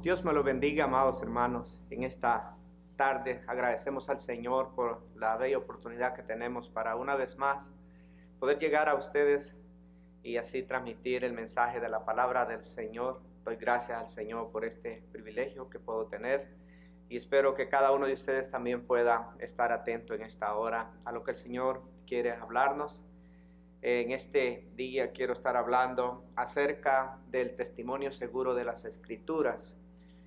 Dios me lo bendiga, amados hermanos. En esta tarde agradecemos al Señor por la bella oportunidad que tenemos para una vez más poder llegar a ustedes y así transmitir el mensaje de la palabra del Señor. Doy gracias al Señor por este privilegio que puedo tener y espero que cada uno de ustedes también pueda estar atento en esta hora a lo que el Señor quiere hablarnos. En este día quiero estar hablando acerca del testimonio seguro de las Escrituras.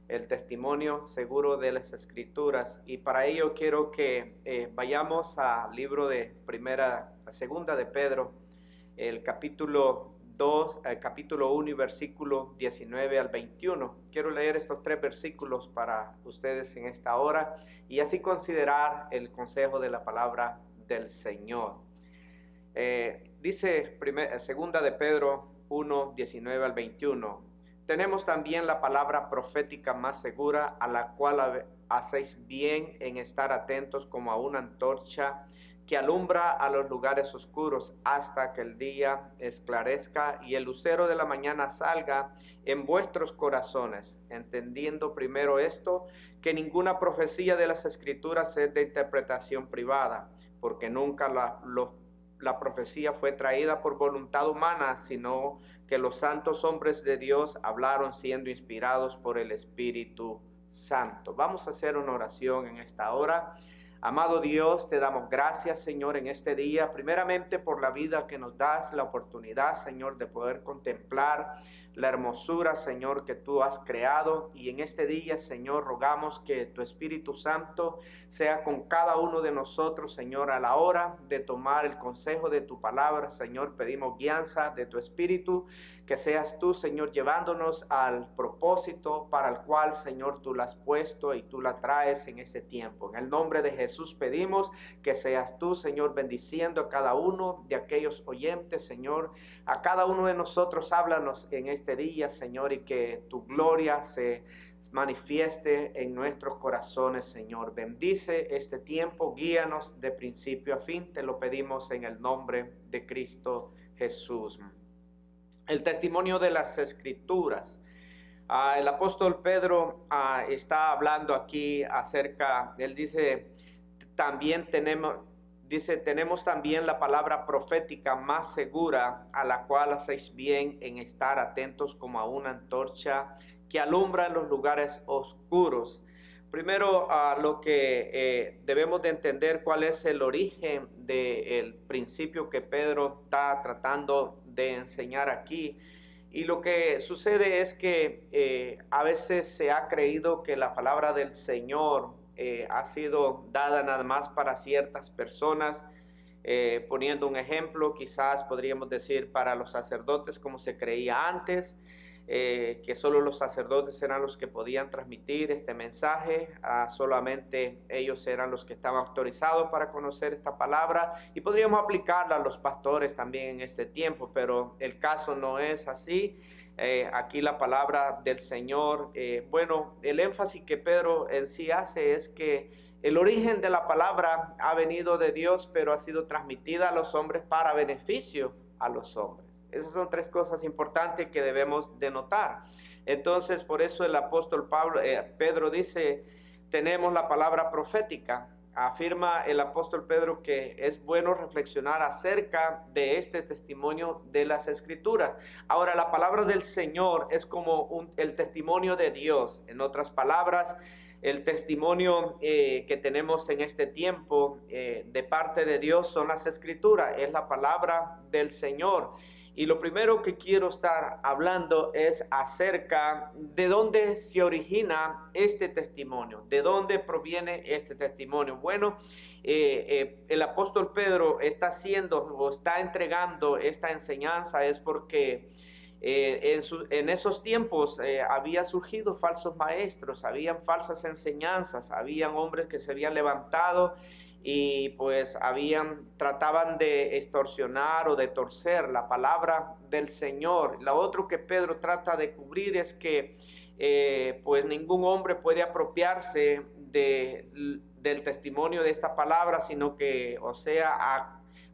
El testimonio seguro de las Escrituras. Y para ello quiero que vayamos al libro de segunda de Pedro, el capítulo 2, capítulo 1 y versículo 19 al 21. Quiero leer estos 3 versículos para ustedes en esta hora y así considerar el consejo de la palabra del Señor. Dice segunda de Pedro 1, 19 al 21. Tenemos también la palabra profética más segura, a la cual hacéis bien en estar atentos como a una antorcha que alumbra a los lugares oscuros hasta que el día esclarezca y el lucero de la mañana salga en vuestros corazones, entendiendo primero esto, que ninguna profecía de las Escrituras es de interpretación privada, porque nunca la profecía fue traída por voluntad humana, sino que los santos hombres de Dios hablaron siendo inspirados por el Espíritu Santo. Vamos a hacer una oración en esta hora. Amado Dios, te damos gracias, Señor, en este día, primeramente por la vida que nos das, la oportunidad, Señor, de poder contemplar la hermosura, Señor, que tú has creado. Y en este día, Señor, rogamos que tu Espíritu Santo sea con cada uno de nosotros, Señor, a la hora de tomar el consejo de tu palabra. Señor, pedimos guianza de tu Espíritu, que seas tú, Señor, llevándonos al propósito para el cual, Señor, tú la has puesto y tú la traes en ese tiempo. En el nombre de Jesús pedimos que seas tú, Señor, bendiciendo a cada uno de aquellos oyentes, Señor. A cada uno de nosotros háblanos en este día, Señor, y que tu gloria se manifieste en nuestros corazones, Señor. Bendice este tiempo, guíanos de principio a fin. Te lo pedimos en el nombre de Cristo Jesús. El testimonio de las Escrituras. El apóstol Pedro está hablando aquí acerca, él dice, tenemos también la palabra profética más segura, a la cual hacéis bien en estar atentos como a una antorcha que alumbra en los lugares oscuros. Primero, lo que debemos de entender cuál es el origen del principio que Pedro está tratando de enseñar aquí. Y lo que sucede es que a veces se ha creído que la palabra del Señor ha sido dada nada más para ciertas personas. Poniendo un ejemplo, quizás podríamos decir para los sacerdotes, como se creía antes, que solo los sacerdotes eran los que podían transmitir este mensaje, solamente ellos eran los que estaban autorizados para conocer esta palabra, y podríamos aplicarla a los pastores también en este tiempo, pero el caso no es así. Aquí la palabra del Señor, el énfasis que Pedro en sí hace es que el origen de la palabra ha venido de Dios, pero ha sido transmitida a los hombres para beneficio a los hombres. Esas son 3 cosas importantes que debemos de notar. Entonces, por eso el apóstol Pedro dice, tenemos la palabra profética. Afirma el apóstol Pedro que es bueno reflexionar acerca de este testimonio de las Escrituras. Ahora, la palabra del Señor es como el testimonio de Dios. En otras palabras, el testimonio que tenemos en este tiempo de parte de Dios son las Escrituras, es la palabra del Señor. Y lo primero que quiero estar hablando es acerca de dónde se origina este testimonio, de dónde proviene este testimonio. Bueno, el apóstol Pedro está entregando esta enseñanza es porque en esos tiempos había surgido falsos maestros, habían falsas enseñanzas, habían hombres que se habían levantado y pues trataban de extorsionar o de torcer la palabra del Señor. Lo otro que Pedro trata de cubrir es que pues ningún hombre puede apropiarse del testimonio de esta palabra, sino que,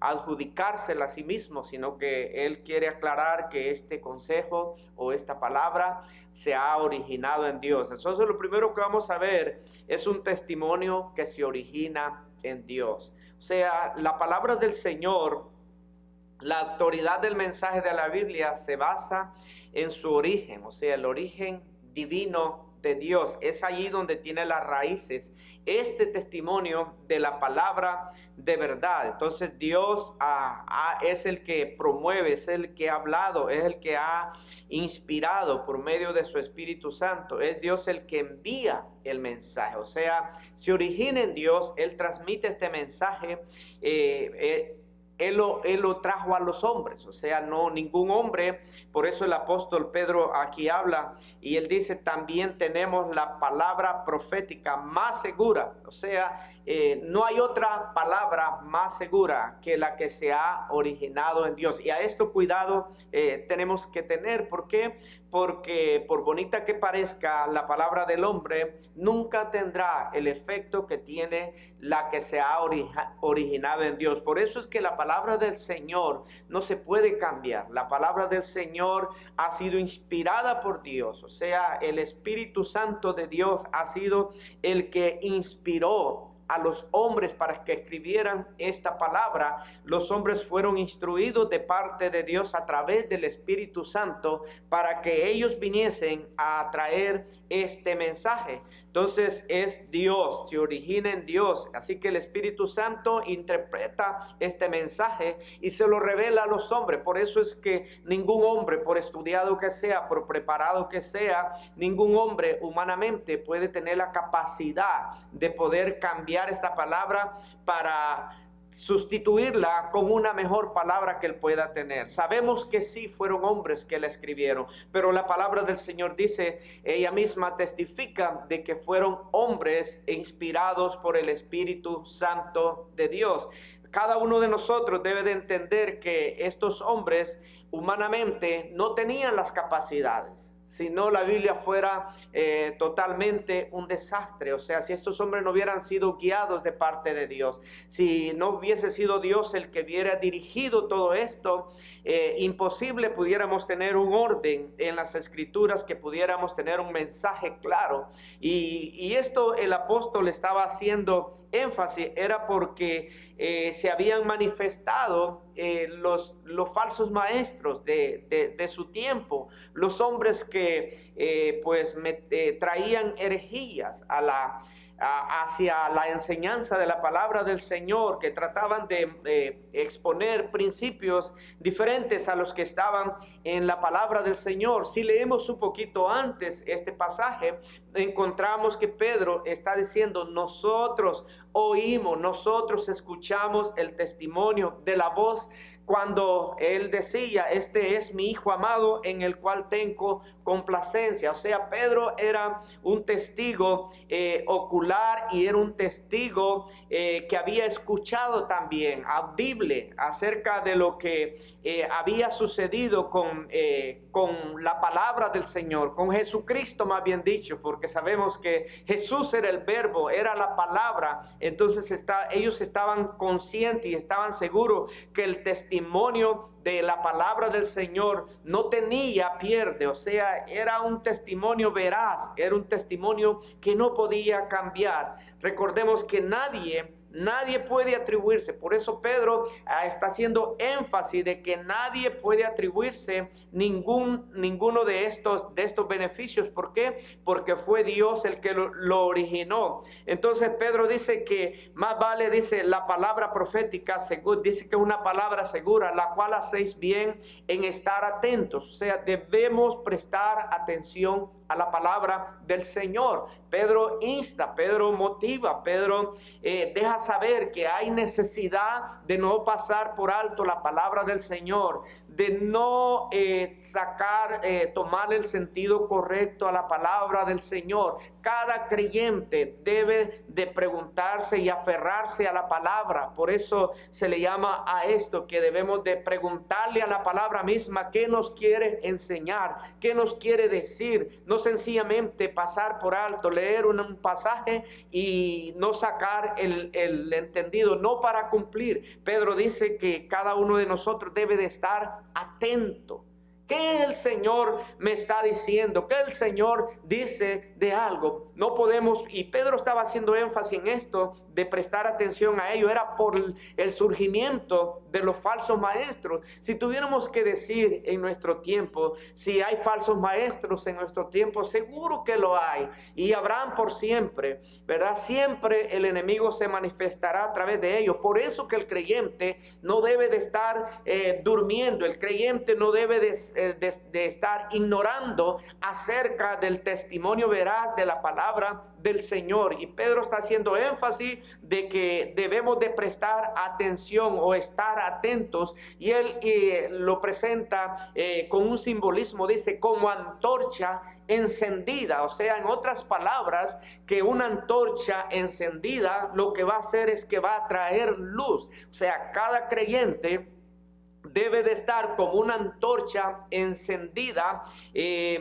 adjudicársela a sí mismo, sino que él quiere aclarar que este consejo o esta palabra se ha originado en Dios. Entonces lo primero que vamos a ver es un testimonio que se origina en Dios. O sea, la palabra del Señor, la autoridad del mensaje de la Biblia se basa en su origen, o sea, el origen divino de Dios. Es allí donde tiene las raíces este testimonio de la palabra de verdad. Entonces Dios es el que promueve, es el que ha hablado, es el que ha inspirado por medio de su Espíritu Santo. Es Dios el que envía el mensaje. O sea, se origina en Dios, Él transmite este mensaje. Él lo trajo a los hombres, o sea, no ningún hombre. Por eso el apóstol Pedro aquí habla y él dice, también tenemos la palabra profética más segura. O sea, no hay otra palabra más segura que la que se ha originado en Dios. Y a esto cuidado tenemos que tener. ¿Por qué? Porque por bonita que parezca la palabra del hombre, nunca tendrá el efecto que tiene la que se ha originado en Dios. Por eso es que la palabra del Señor no se puede cambiar. La palabra del Señor ha sido inspirada por Dios. O sea, el Espíritu Santo de Dios ha sido el que inspiró a los hombres para que escribieran esta palabra. Los hombres fueron instruidos de parte de Dios a través del Espíritu Santo para que ellos viniesen a traer este mensaje. Entonces es Dios, se origina en Dios. Así que el Espíritu Santo interpreta este mensaje y se lo revela a los hombres. Por eso es que ningún hombre, por estudiado que sea, por preparado que sea, ningún hombre humanamente puede tener la capacidad de poder cambiar esta palabra para sustituirla con una mejor palabra que él pueda tener. Sabemos que sí fueron hombres que la escribieron, pero la palabra del Señor dice, ella misma testifica de que fueron hombres inspirados por el Espíritu Santo de Dios. Cada uno de nosotros debe de entender que estos hombres humanamente no tenían las capacidades. Si no, la Biblia fuera totalmente un desastre. O sea, si estos hombres no hubieran sido guiados de parte de Dios, si no hubiese sido Dios el que hubiera dirigido todo esto, imposible pudiéramos tener un orden en las Escrituras, que pudiéramos tener un mensaje claro. Y esto el apóstol estaba haciendo énfasis, era porque se habían manifestado los falsos maestros de su tiempo, los hombres que traían herejías hacia la enseñanza de la palabra del Señor, que trataban de exponer principios diferentes a los que estaban en la palabra del Señor. Si leemos un poquito antes este pasaje, encontramos que Pedro está diciendo, nosotros oímos, nosotros escuchamos el testimonio de la voz, cuando él decía, este es mi Hijo amado en el cual tengo complacencia. O sea, Pedro era un testigo ocular y era un testigo que había escuchado también, audible, acerca de lo que había sucedido con la palabra del Señor, con Jesucristo más bien dicho, porque sabemos que Jesús era el verbo, era la palabra. Entonces ellos estaban conscientes y estaban seguros que el testimonio de la palabra del Señor no tenía pierde. O sea, era un testimonio veraz, era un testimonio que no podía cambiar. Recordemos que nadie puede atribuirse. Por eso Pedro está haciendo énfasis de que nadie puede atribuirse ninguno de estos beneficios. ¿Por qué? Porque fue Dios el que lo originó. Entonces Pedro dice que más vale, dice, la palabra profética, dice que es una palabra segura, la cual hacéis bien en estar atentos. O sea, debemos prestar atención a la palabra del Señor. Pedro insta, Pedro motiva, Pedro deja saber que hay necesidad de no pasar por alto la palabra del Señor, de no tomar el sentido correcto a la palabra del Señor. Cada creyente debe de preguntarse y aferrarse a la palabra. Por eso se le llama a esto que debemos de preguntarle a la palabra misma qué nos quiere enseñar, qué nos quiere decir, no sencillamente pasar por alto, leer un pasaje y no sacar el entendido, no para cumplir. Pedro dice que cada uno de nosotros debe de estar atento. ¿Qué el Señor me está diciendo? ¿Qué el Señor dice de algo? No podemos, y Pedro estaba haciendo énfasis en esto, de prestar atención a ello, era por el surgimiento de los falsos maestros. Si tuviéramos que decir en nuestro tiempo, si hay falsos maestros en nuestro tiempo, seguro que lo hay, y habrán por siempre, ¿verdad? Siempre el enemigo se manifestará a través de ellos. Por eso que el creyente no debe de estar durmiendo, el creyente no debe de estar ignorando acerca del testimonio veraz de la palabra del Señor. Y Pedro está haciendo énfasis de que debemos de prestar atención o estar atentos, y él lo presenta con un simbolismo, dice como antorcha encendida. O sea, en otras palabras, que una antorcha encendida lo que va a hacer es que va a traer luz. O sea, cada creyente debe de estar como una antorcha encendida,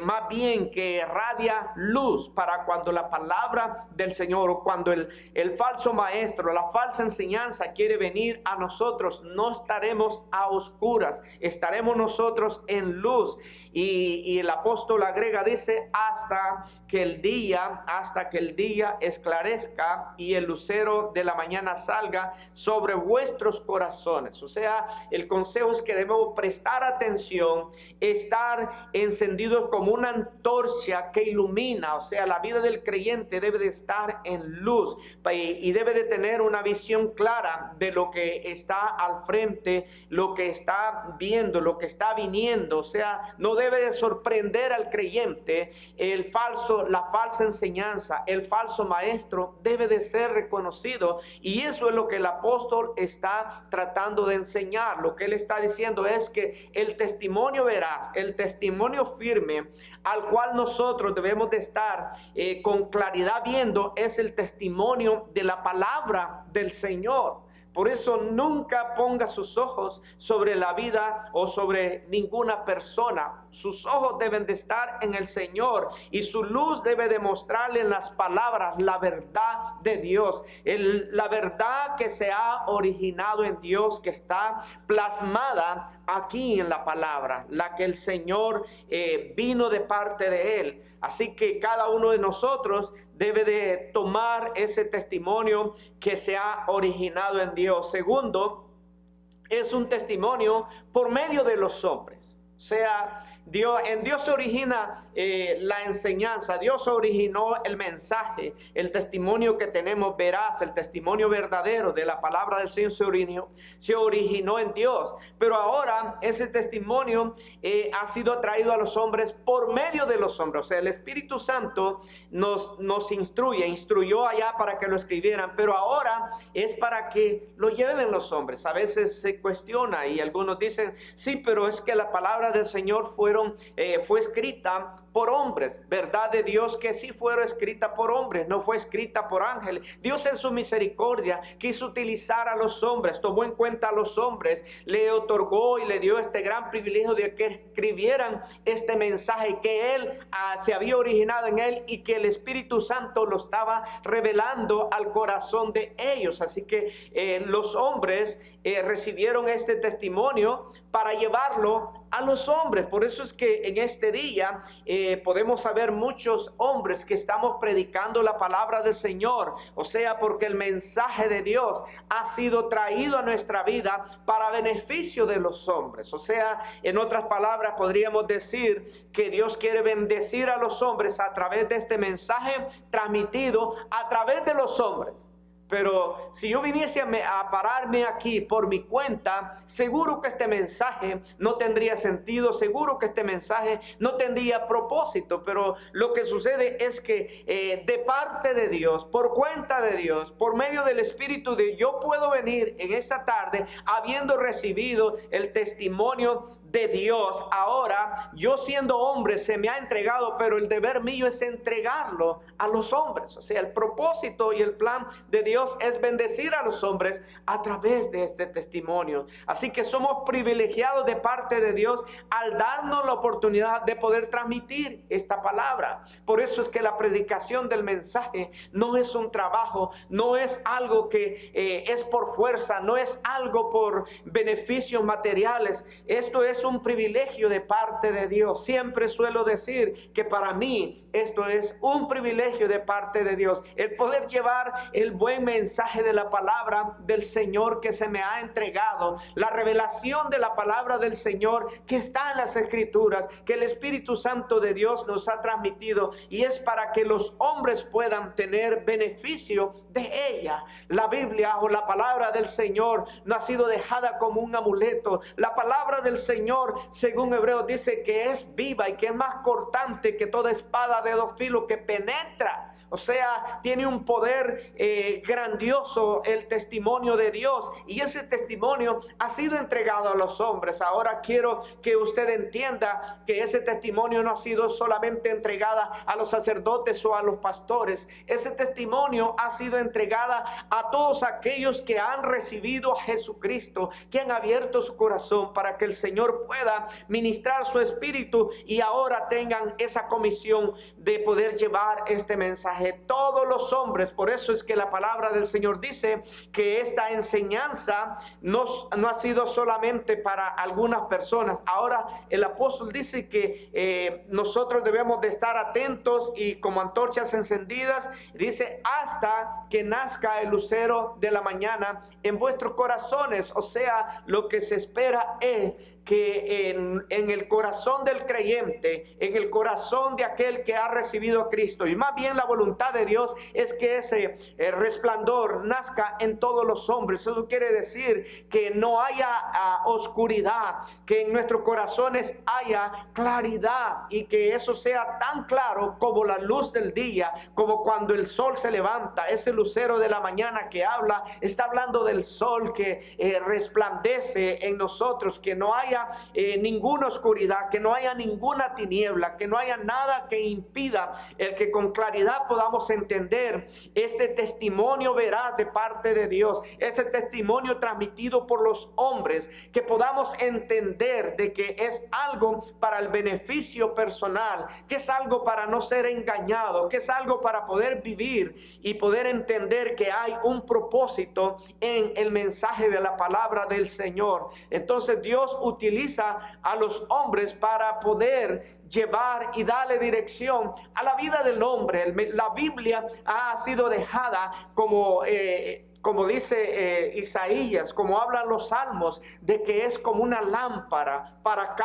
más bien que radia luz, para cuando la palabra del Señor, o cuando el falso maestro, la falsa enseñanza quiere venir a nosotros, no estaremos a oscuras, estaremos nosotros en luz. Y el apóstol agrega, dice, hasta que el día esclarezca y el lucero de la mañana salga sobre vuestros corazones. O sea, el consejo es que debemos prestar atención, estar encendidos como una antorcha que ilumina. O sea, la vida del creyente debe de estar en luz y debe de tener una visión clara de lo que está al frente, lo que está viendo, lo que está viniendo. O sea, no debe de sorprender al creyente la falsa enseñanza, el falso maestro debe de ser reconocido, y eso es lo que el apóstol está tratando de enseñar. Lo que él está diciendo es que el testimonio veraz, el testimonio firme al cual nosotros debemos de estar con claridad viendo, es el testimonio de la palabra del Señor. Por eso nunca ponga sus ojos sobre la vida o sobre ninguna persona. Sus ojos deben de estar en el Señor, y su luz debe de mostrarle en las palabras la verdad de Dios. La verdad que se ha originado en Dios, que está plasmada aquí en la palabra, la que el Señor vino de parte de Él. Así que cada uno de nosotros debe de tomar ese testimonio que se ha originado en Dios. Segundo, es un testimonio por medio de los hombres. O sea, en Dios se origina la enseñanza, Dios originó el mensaje, el testimonio que tenemos veraz, el testimonio verdadero de la palabra del Señor se originó en Dios. Pero ahora ese testimonio ha sido traído a los hombres por medio de los hombres. O sea, el Espíritu Santo nos instruyó allá para que lo escribieran, pero ahora es para que lo lleven los hombres. A veces se cuestiona y algunos dicen, sí, pero es que la palabra del Señor fue escrita por hombres. Verdad de Dios que sí fue escrita por hombres, no fue escrita por ángeles. Dios en su misericordia quiso utilizar a los hombres, tomó en cuenta a los hombres, le otorgó y le dio este gran privilegio de que escribieran este mensaje que Él se había originado en Él, y que el Espíritu Santo lo estaba revelando al corazón de ellos. Así que los hombres recibieron este testimonio para llevarlo a los hombres. Por eso es que en este día podemos saber muchos hombres que estamos predicando la palabra del Señor. O sea, porque el mensaje de Dios ha sido traído a nuestra vida para beneficio de los hombres. O sea, en otras palabras podríamos decir que Dios quiere bendecir a los hombres a través de este mensaje transmitido a través de los hombres. Pero si yo viniese a pararme aquí por mi cuenta, seguro que este mensaje no tendría sentido, seguro que este mensaje no tendría propósito. Pero lo que sucede es que de parte de Dios, por cuenta de Dios, por medio del Espíritu de Dios, yo puedo venir en esta tarde habiendo recibido el testimonio de Dios, ahora yo siendo hombre se me ha entregado, pero el deber mío es entregarlo a los hombres. O sea, el propósito y el plan de Dios es bendecir a los hombres a través de este testimonio. Así que somos privilegiados de parte de Dios al darnos la oportunidad de poder transmitir esta palabra. Por eso es que la predicación del mensaje no es un trabajo, no es algo que es por fuerza, no es algo por beneficios materiales. Esto es un privilegio de parte de Dios. Siempre suelo decir que para mí esto es un privilegio de parte de Dios, el poder llevar el buen mensaje de la palabra del Señor que se me ha entregado, la revelación de la palabra del Señor que está en las Escrituras, que el Espíritu Santo de Dios nos ha transmitido, y es para que los hombres puedan tener beneficio de ella. La Biblia o la palabra del Señor no ha sido dejada como un amuleto. La palabra del Señor, según Hebreos, dice que es viva y que es más cortante que toda espada de dos filos, que penetra. O sea, tiene un poder grandioso el testimonio de Dios, y ese testimonio ha sido entregado a los hombres. Ahora quiero que usted entienda que ese testimonio no ha sido solamente entregada a los sacerdotes o a los pastores. Ese testimonio ha sido entregada a todos aquellos que han recibido a Jesucristo, que han abierto su corazón para que el Señor pueda ministrar su espíritu y ahora tengan esa comisión de poder llevar este mensaje. Todos los hombres. Por eso es que la palabra del Señor dice que esta enseñanza no ha sido solamente para algunas personas. Ahora el apóstol dice que nosotros debemos de estar atentos y como antorchas encendidas, dice, hasta que nazca el lucero de la mañana en vuestros corazones. O sea, lo que se espera es que en el corazón del creyente, en el corazón de aquel que ha recibido a Cristo, y más bien la voluntad de Dios es que ese resplandor nazca en todos los hombres. Eso quiere decir que no haya oscuridad, que en nuestros corazones haya claridad, y que eso sea tan claro como la luz del día, como cuando el sol se levanta. Ese lucero de la mañana que habla, está hablando del sol que resplandece en nosotros, que no haya ninguna oscuridad, que no haya ninguna tiniebla, que no haya nada que impida el que con claridad podamos entender este testimonio veraz de parte de Dios, este testimonio transmitido por los hombres, que podamos entender de que es algo para el beneficio personal, que es algo para no ser engañado, que es algo para poder vivir y poder entender que hay un propósito en el mensaje de la palabra del Señor. Entonces Dios utiliza a los hombres para poder llevar y darle dirección a la vida del hombre. La Biblia ha sido dejada como dice Isaías, como hablan los salmos, de que es como una lámpara para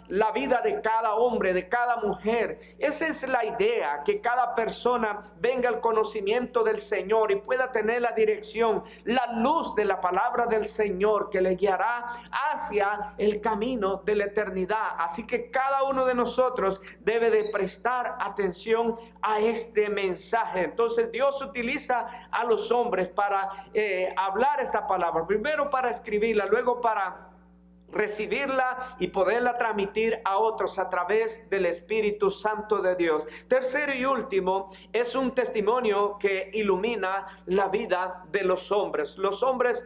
la vida de cada hombre, de cada mujer. Esa es la idea, que cada persona venga al conocimiento del Señor y pueda tener la dirección, la luz de la palabra del Señor que le guiará hacia el camino de la eternidad. Así que cada uno de nosotros debe de prestar atención a este mensaje. Entonces Dios utiliza a los hombres para hablar esta palabra, primero para escribirla, luego para recibirla y poderla transmitir a otros a través del Espíritu Santo de Dios. Tercero y último, es un testimonio que ilumina la vida de los hombres. Los hombres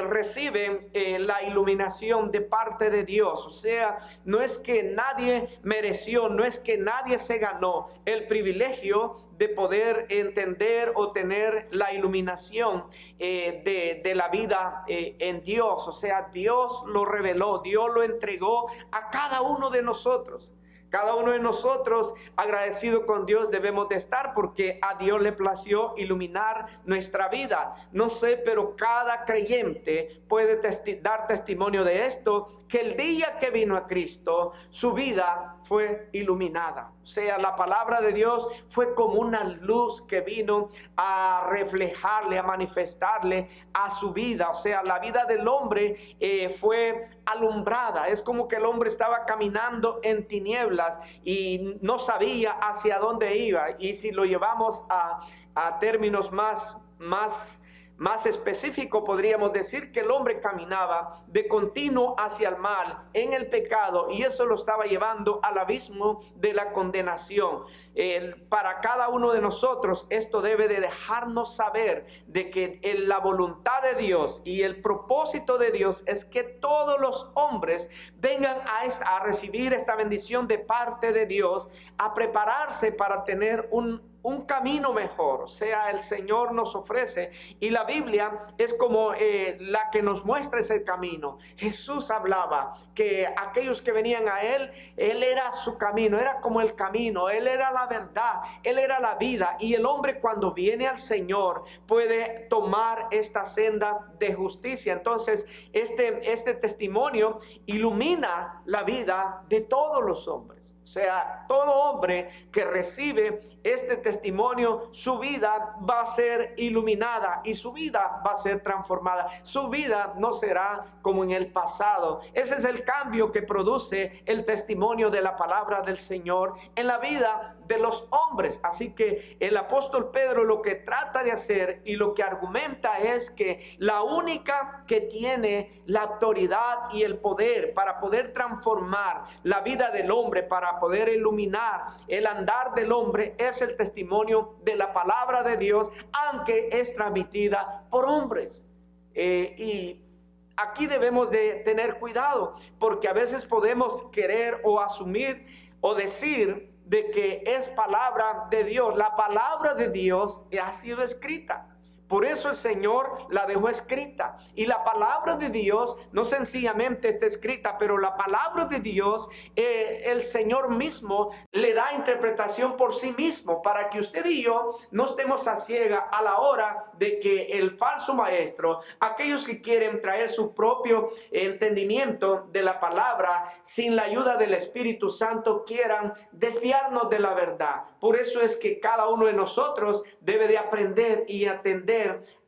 reciben la iluminación de parte de Dios. O sea, no es que nadie mereció, no es que nadie se ganó el privilegio de poder entender o tener la iluminación de la vida en Dios. O sea, Dios lo reveló, Dios lo entregó a cada uno de nosotros. Cada uno de nosotros, agradecido con Dios, debemos de estar, porque a Dios le plació iluminar nuestra vida. No sé, pero cada creyente puede dar testimonio de esto, que el día que vino a Cristo, su vida fue iluminada. O sea, la palabra de Dios fue como una luz que vino a reflejarle, a manifestarle a su vida. O sea, la vida del hombre fue alumbrada. Es como que el hombre estaba caminando en tinieblas y no sabía hacia dónde iba. Y si lo llevamos a términos más Más específico, podríamos decir que el hombre caminaba de continuo hacia el mal, en el pecado, y eso lo estaba llevando al abismo de la condenación. Para cada uno de nosotros, esto debe de dejarnos saber de que la voluntad de Dios y el propósito de Dios es que todos los hombres vengan a recibir esta bendición de parte de Dios, a prepararse para tener un camino mejor. O sea, el Señor nos ofrece, y la Biblia es como la que nos muestra ese camino. Jesús hablaba que aquellos que venían a Él era su camino, era como el camino, Él era la verdad, Él era la vida, y el hombre cuando viene al Señor puede tomar esta senda de justicia. Entonces, este testimonio ilumina la vida de todos los hombres. O sea, todo hombre que recibe este testimonio, su vida va a ser iluminada y su vida va a ser transformada. Su vida no será como en el pasado. Ese es el cambio que produce el testimonio de la palabra del Señor en la vida de los hombres. Así que el apóstol Pedro lo que trata de hacer y lo que argumenta es que la única que tiene la autoridad y el poder para poder transformar la vida del hombre, para poder iluminar el andar del hombre, es el testimonio de la palabra de Dios, aunque es transmitida por hombres. Y aquí debemos de tener cuidado, porque a veces podemos querer o asumir o decir de que es palabra de Dios. La palabra de Dios ha sido escrita. Por eso el Señor la dejó escrita. Y la palabra de Dios no sencillamente está escrita, pero la palabra de Dios, el Señor mismo le da interpretación por sí mismo, para que usted y yo no estemos a ciega a la hora de que el falso maestro, aquellos que quieren traer su propio entendimiento de la palabra sin la ayuda del Espíritu Santo, quieran desviarnos de la verdad. Por eso es que cada uno de nosotros debe de aprender y atender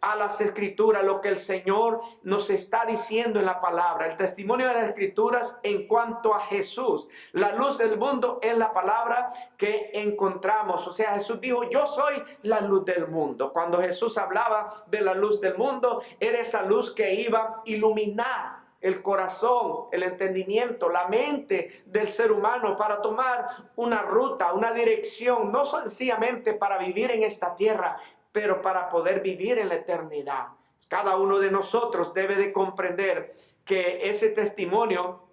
a las Escrituras, lo que el Señor nos está diciendo en la palabra, el testimonio de las Escrituras en cuanto a Jesús. La luz del mundo es la palabra que encontramos. O sea, Jesús dijo: yo soy la luz del mundo. Cuando Jesús hablaba de la luz del mundo, era esa luz que iba a iluminar el corazón, el entendimiento, la mente del ser humano para tomar una ruta, una dirección, no sencillamente para vivir en esta tierra, pero para poder vivir en la eternidad. Cada uno de nosotros debe de comprender que ese testimonio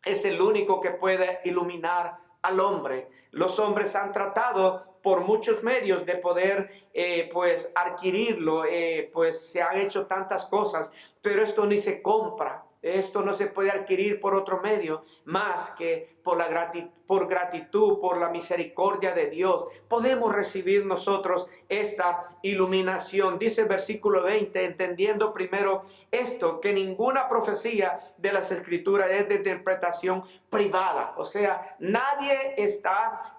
es el único que puede iluminar al hombre. Los hombres han tratado por muchos medios de poder pues adquirirlo, pues se han hecho tantas cosas, pero esto ni se compra. Esto no se puede adquirir por otro medio más que por gratitud, por la misericordia de Dios. Podemos recibir nosotros esta iluminación. Dice el versículo 20, entendiendo primero esto, que ninguna profecía de las Escrituras es de interpretación privada. O sea, nadie está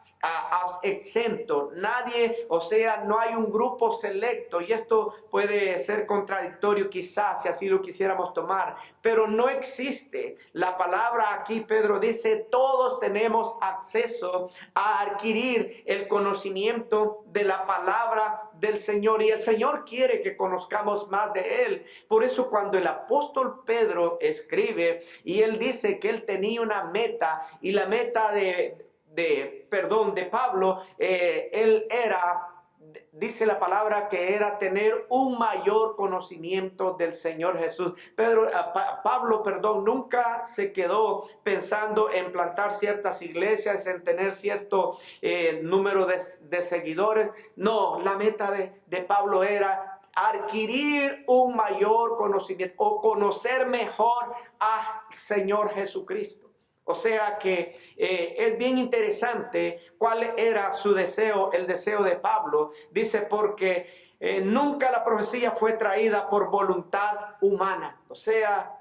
exento, nadie, o sea, no hay un grupo selecto, y esto puede ser contradictorio quizás si así lo quisiéramos tomar, pero no existe. La palabra aquí, Pedro dice, todos tenemos acceso a adquirir el conocimiento de la palabra del Señor, y el Señor quiere que conozcamos más de Él. Por eso cuando el apóstol Pedro escribe y él dice que él tenía una meta, y la meta de Pablo, él era, dice la palabra, que era tener un mayor conocimiento del Señor Jesús. Pablo, nunca se quedó pensando en plantar ciertas iglesias, en tener cierto número de seguidores. No, la meta de Pablo era adquirir un mayor conocimiento, o conocer mejor al Señor Jesucristo. O sea que es bien interesante cuál era su deseo, el deseo de Pablo. Dice, porque nunca la profecía fue traída por voluntad humana. O sea,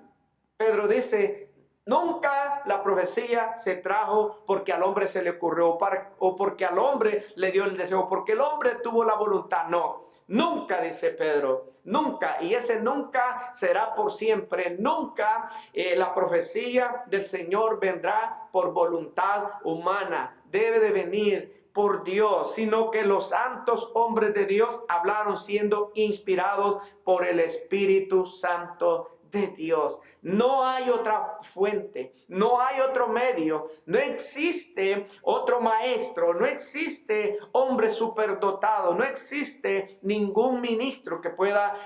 Pedro dice, nunca la profecía se trajo porque al hombre se le ocurrió, o porque al hombre le dio el deseo, porque el hombre tuvo la voluntad. No, nunca, dice Pedro, nunca, y ese nunca será por siempre. Nunca la profecía del Señor vendrá por voluntad humana. Debe de venir por Dios, sino que los santos hombres de Dios hablaron siendo inspirados por el Espíritu Santo de Dios. No hay otra fuente, no hay otro medio, no existe otro maestro, no existe hombre superdotado, no existe ningún ministro que pueda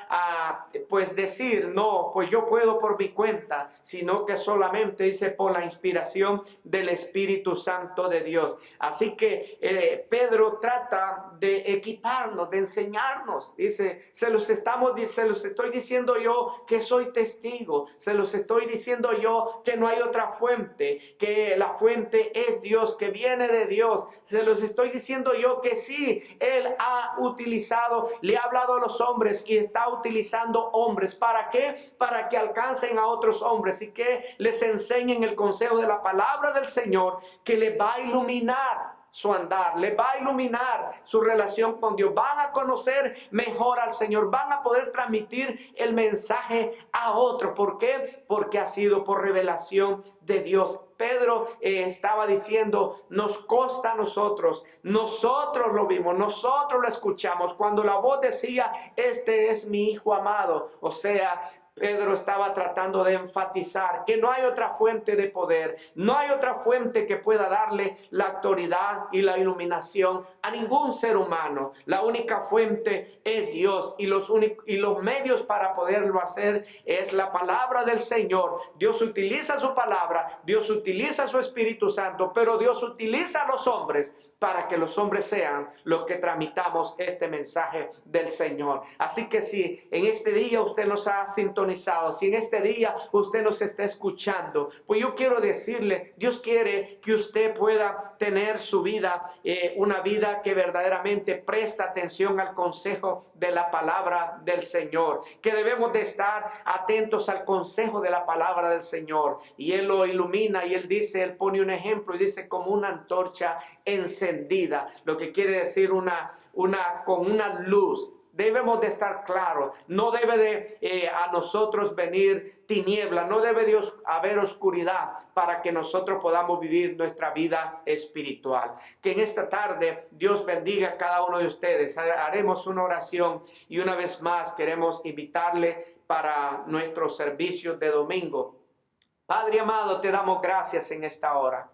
pues decir, no, pues yo puedo por mi cuenta, sino que solamente dice por la inspiración del Espíritu Santo de Dios. Así que Pedro trata de equiparnos, de enseñarnos, dice, se los estoy diciendo yo que soy testigo, se los estoy diciendo yo que no hay otra fuente, que la fuente es Dios, que viene de Dios, se los estoy diciendo yo que sí, Él ha utilizado, le ha hablado a los hombres y está utilizando hombres. ¿Para qué? Para que alcancen a otros hombres y que les enseñen el consejo de la palabra del Señor, que les va a iluminar su andar, le va a iluminar su relación con Dios, van a conocer mejor al Señor, van a poder transmitir el mensaje a otro. ¿Por qué? Porque ha sido por revelación de Dios. Pedro estaba diciendo, nos consta a nosotros lo vimos, nosotros lo escuchamos, cuando la voz decía, este es mi Hijo amado. O sea, Pedro estaba tratando de enfatizar que no hay otra fuente de poder, no hay otra fuente que pueda darle la autoridad y la iluminación a ningún ser humano. La única fuente es Dios y los medios para poderlo hacer es la palabra del Señor. Dios utiliza su palabra, Dios utiliza su Espíritu Santo, pero Dios utiliza a los hombres para que los hombres sean los que tramitamos este mensaje del Señor. Así que si en este día usted nos ha sintonizado, si en este día usted nos está escuchando, pues yo quiero decirle, Dios quiere que usted pueda tener su vida, una vida que verdaderamente presta atención al consejo de la palabra del Señor, que debemos de estar atentos al consejo de la palabra del Señor. Y Él lo ilumina y Él dice, Él pone un ejemplo y dice como una antorcha encendida, lo que quiere decir con una luz. Debemos de estar claros, no debe de a nosotros venir tiniebla, no debe de haber oscuridad para que nosotros podamos vivir nuestra vida espiritual. Que en esta tarde Dios bendiga a cada uno de ustedes. Haremos una oración y una vez más queremos invitarle para nuestros servicios de domingo. Padre amado, te damos gracias en esta hora.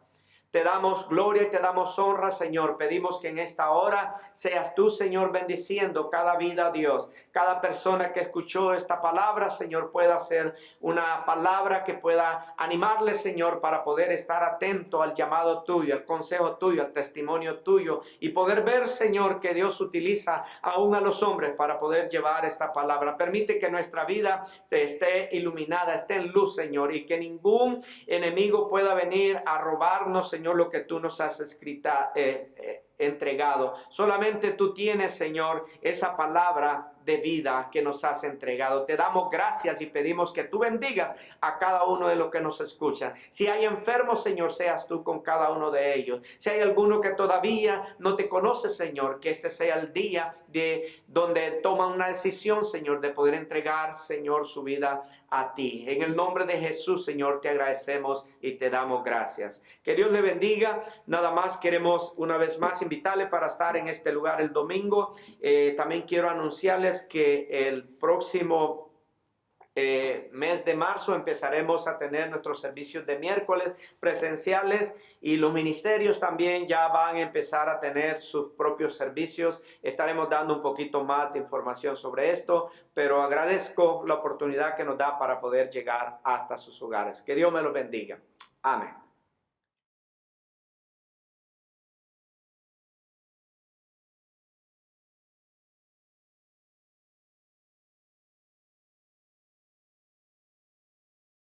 Te damos gloria y te damos honra, Señor. Pedimos que en esta hora seas tú, Señor, bendiciendo cada vida, Dios. Cada persona que escuchó esta palabra, Señor, pueda ser una palabra que pueda animarle, Señor, para poder estar atento al llamado tuyo, al consejo tuyo, al testimonio tuyo y poder ver, Señor, que Dios utiliza aún a los hombres para poder llevar esta palabra. Permite que nuestra vida esté iluminada, esté en luz, Señor, y que ningún enemigo pueda venir a robarnos, Señor, lo que tú nos has entregado. Solamente tú tienes, Señor, esa palabra de vida que nos has entregado. Te damos gracias y pedimos que tú bendigas a cada uno de los que nos escuchan. Si hay enfermos, Señor, seas tú con cada uno de ellos. Si hay alguno que todavía no te conoce, Señor, que este sea el día de donde toman una decisión, Señor, de poder entregar, Señor, su vida a ti. En el nombre de Jesús, Señor, te agradecemos y te damos gracias. Que Dios le bendiga. Nada más queremos una vez más invitarle para estar en este lugar el domingo. También quiero anunciarles que el próximo mes de marzo empezaremos a tener nuestros servicios de miércoles presenciales y los ministerios también ya van a empezar a tener sus propios servicios. Estaremos dando un poquito más de información sobre esto, pero agradezco la oportunidad que nos da para poder llegar hasta sus hogares. Que Dios me los bendiga. Amén.